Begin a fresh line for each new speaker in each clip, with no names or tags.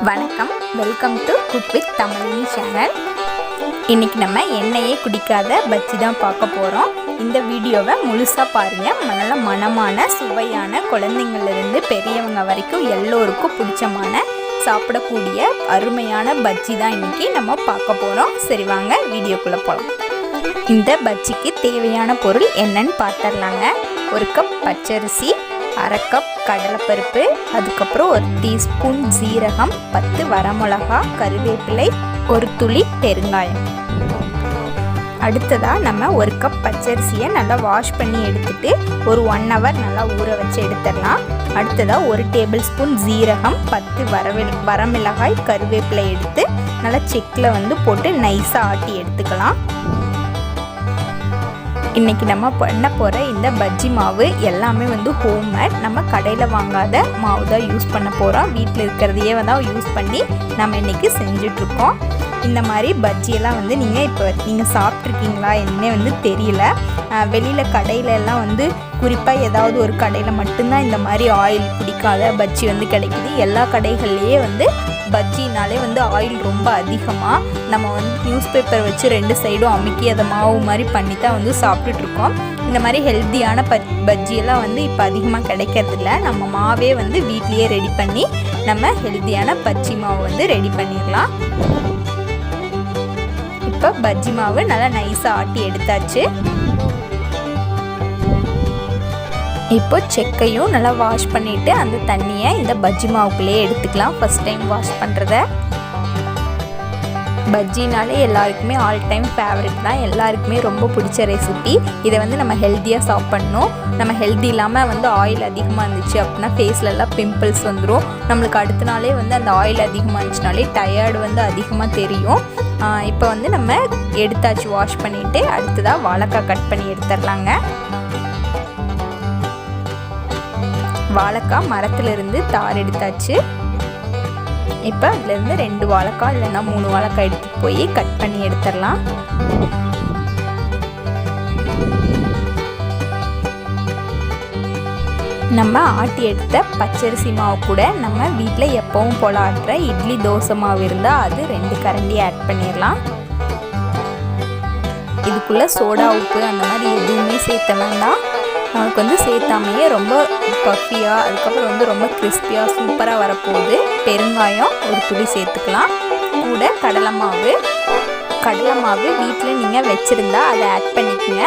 வணக்கம், welcome to cook with Tamizhini channel. இன்றைக்கி நம்ம எண்ணெயே குடிக்காத பஜ்ஜி தான் பார்க்க போகிறோம். இந்த வீடியோவை முழுசாக பாருங்கள். நல்ல மணமான சுவையான குழந்தைங்கள்லேருந்து பெரியவங்க வரைக்கும் எல்லோருக்கும் பிடிச்சமான சாப்பிடக்கூடிய அருமையான பஜ்ஜி தான் இன்றைக்கி நம்ம பார்க்க போகிறோம். சரி வாங்க வீடியோக்குள்ளே போகலாம். இந்த பஜ்ஜிக்கு தேவையான பொருள் என்னன்னு பார்த்துடலாங்க. 1 கப் பச்சரிசி, 1/2 கப் கடலைப்பருப்பு, அதுக்கப்புறம் 1 டீஸ்பூன் ஜீரகம், 10 வரமிளகா, கருவேப்பிலை, 1 துளி பெருங்காயம். அடுத்ததாக நம்ம 1 கப் பச்சரிசியை நல்லா வாஷ் பண்ணி எடுத்துட்டு ஒரு 1 hour நல்லா ஊற வச்சு எடுத்துடலாம். அடுத்ததாக 1 டேபிள் ஸ்பூன் ஜீரகம், 10 வரமிளகாய், கருவேப்பிலை எடுத்து நல்லா செக்கில் போட்டு நைஸாக ஆட்டி எடுத்துக்கலாம். இன்றைக்கி நம்ம பண்ண போகிற இந்த பஜ்ஜி மாவு எல்லாமே ஹோம்மேட். நம்ம கடையில் வாங்காத மாவு தான் யூஸ் பண்ண போகிறோம். வீட்டில் இருக்கிறதையே யூஸ் பண்ணி நம்ம இன்றைக்கி செஞ்சிட்ருக்கோம். இந்த மாதிரி பஜ்ஜியெல்லாம் நீங்கள் சாப்பிட்ருக்கீங்களா என்ன தெரியல. வெளியில் கடையிலெல்லாம் குறிப்பாக ஏதாவது ஒரு கடையில் மட்டும்தான் இந்த மாதிரி ஆயில் பிடிக்காத பஜ்ஜி கிடைக்குது. எல்லா கடைகள்லேயே பஜ்ஜினாலே ஆயில் ரொம்ப அதிகமாக நம்ம நியூஸ் பேப்பர் வச்சு 2 சைடும் அமுக்கி அதை மாவு மாதிரி பண்ணி தான் சாப்பிட்டுட்ருக்கோம். இந்த மாதிரி ஹெல்த்தியான பஜ்ஜியெல்லாம் இப்போ அதிகமாக கிடைக்கிறதில்ல. நம்ம மாவே வீட்லேயே ரெடி பண்ணி நம்ம ஹெல்த்தியான பஜ்ஜி மாவு ரெடி பண்ணிடலாம். இப்போ பஜ்ஜி மாவு நல்லா நைஸாக ஆட்டி எடுத்தாச்சு. இப்போ செக்கையும் நல்லா வாஷ் பண்ணிவிட்டு அந்த தண்ணியை இந்த பஜ்ஜி மாவுக்குள்ளேயே எடுத்துக்கலாம். ஃபஸ்ட் டைம் வாஷ் பண்ணுறத. பஜ்ஜினாலே எல்லாருக்குமே ஆல் டைம் ஃபேவரட் தான். எல்லாருக்குமே ரொம்ப பிடிச்ச ரெசிபி. இதை நம்ம ஹெல்த்தியாக சாப்பிட்ணும். நம்ம ஹெல்த்தி இல்லாமல் ஆயில் அதிகமாக இருந்துச்சு அப்படின்னா ஃபேஸ்லலாம் பிம்பிள்ஸ் வந்துடும். நம்மளுக்கு அடுத்த நாளே அந்த ஆயில் அதிகமாக இருந்துச்சுனாலே டயர்டு அதிகமாக தெரியும். இப்போ நம்ம எடுத்தாச்சு வாஷ் பண்ணிவிட்டு. அடுத்ததாக வாழைக்காய் கட் பண்ணி எடுத்துடலாங்க. வாழைக்காய் மரத்துலேருந்து தார் எடுத்தாச்சு. இப்போ அதுலேருந்து 2 வாழைக்காய் இல்லைன்னா 3 வாழைக்காய் எடுத்துகிட்டு போய் கட் பண்ணி எடுத்துடலாம். நம்ம ஆட்டி எடுத்த பச்சரிசி மாவு கூட நம்ம வீட்டில் எப்பவும் போல ஆட்டுற இட்லி தோசை மாவு இருந்தால் அது 2 கரண்டி ஆட் பண்ணிடலாம். இதுக்குள்ளே சோடா உப்பு அந்த மாதிரி எதுவுமே சேர்த்த வேண்டாம். நமக்கு சேர்த்தாமையே ரொம்ப பஃபியாக அதுக்கப்புறம் ரொம்ப கிறிஸ்பியாக சூப்பராக வரப்போகுது. பெருங்காயம் 1 துளி சேர்த்துக்கலாம். கூட கடலை மாவு வீட்டில் நீங்கள் வச்சுருந்தா அதை ஆட் பண்ணிக்கோங்க.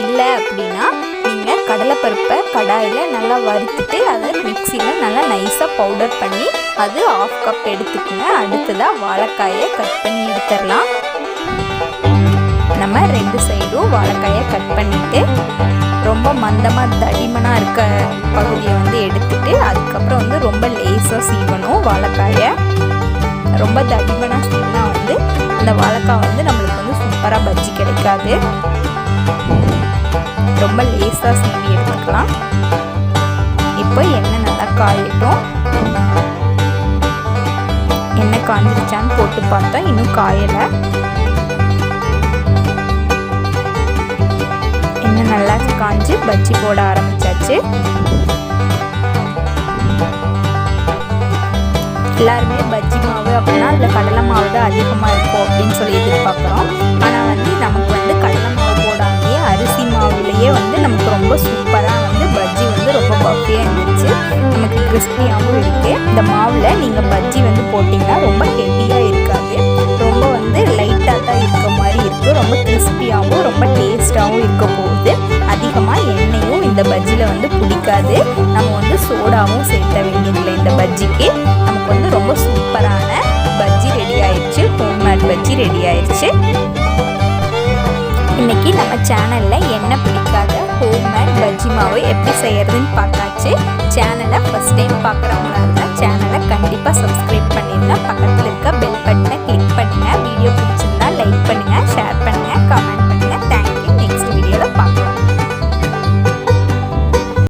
இல்லை அப்படின்னா நீங்கள் கடலைப்பருப்பை கடாயில் நல்லா வறுத்துட்டு அதை மிக்சியில் நல்லா நைஸாக பவுடர் பண்ணி அது 1/2 கப் எடுத்துக்கோங்க. அடுத்ததாக வாழைக்காயை கட் பண்ணி எடுத்துடலாம். நம்ம 2 சைடும் வாழைக்காயை கட் பண்ணிவிட்டு ரொம்ப மந்தமாக தடிமனாக இருக்க பகுதியை எடுத்துட்டு அதுக்கப்புறம் ரொம்ப லேஸாக சீவணும். வாழைக்காயை ரொம்ப தடிமனாக சீவினா அந்த வாழைக்காய் நம்மளுக்கு சூப்பராக பஜ்ஜி கிடைக்காது. ரொம்ப லேஸாக சீவி எடுத்துக்கலாம். இப்போ எண்ணெய் நல்லா காயட்டும். எண்ணெய் காஞ்சிருச்சான்னு போட்டு பார்த்தா இன்னும் காயலை. நல்லா காஞ்சி பஜ்ஜி போட ஆரம்பிச்சாச்சு. எல்லாருமே பஜ்ஜி மாவு அப்படின்னா அதில் கடலை மாவு தான் அதிகமாக இருக்கும் அப்படின்னு சொல்லி எதிர்பார்க்குறோம். ஆனால் நமக்கு கடலை மாவு போடாமையே அரிசி மாவுலேயே நமக்கு ரொம்ப சூப்பராக பஜ்ஜி ரொம்ப பஃபியாக இருந்துச்சு. நமக்கு கிறிஸ்பியாகவும் இருக்குது. இந்த மாவில் நீங்கள் பஜ்ஜி போட்டிங்கன்னா ரொம்ப ஹெவியாக இருக்காது. ரொம்ப லைட்டாக தான் இருக்க மாதிரி இருக்குது. ரொம்ப கிறிஸ்பியாகவும் ரொம்ப டேஸ்ட்டாகவும் இருக்க போகுது. அதிகமாக எண்ணெயும் இந்த பஜ்ஜியில் பிடிக்காது. நம்ம சோடாவும் சேர்த்த வேண்டியதில்லை. இந்த பஜ்ஜிக்கு நமக்கு ரொம்ப சூப்பரான பஜ்ஜி ரெடி ஆயிடுச்சு. ஹோம்மேட் பஜ்ஜி ரெடி ஆயிடுச்சு. இன்றைக்கி நம்ம சேனலில் எண்ணெய் பிடிக்காத ஹோம்மேட் பஜ்ஜி மாவு எப்படி செய்கிறதுன்னு பார்த்தாச்சு. சேனலை ஃபஸ்ட் டைம் பார்க்குறவங்களா இருந்தால் சேனலை கண்டிப்பாக சப்ஸ்கிரைப்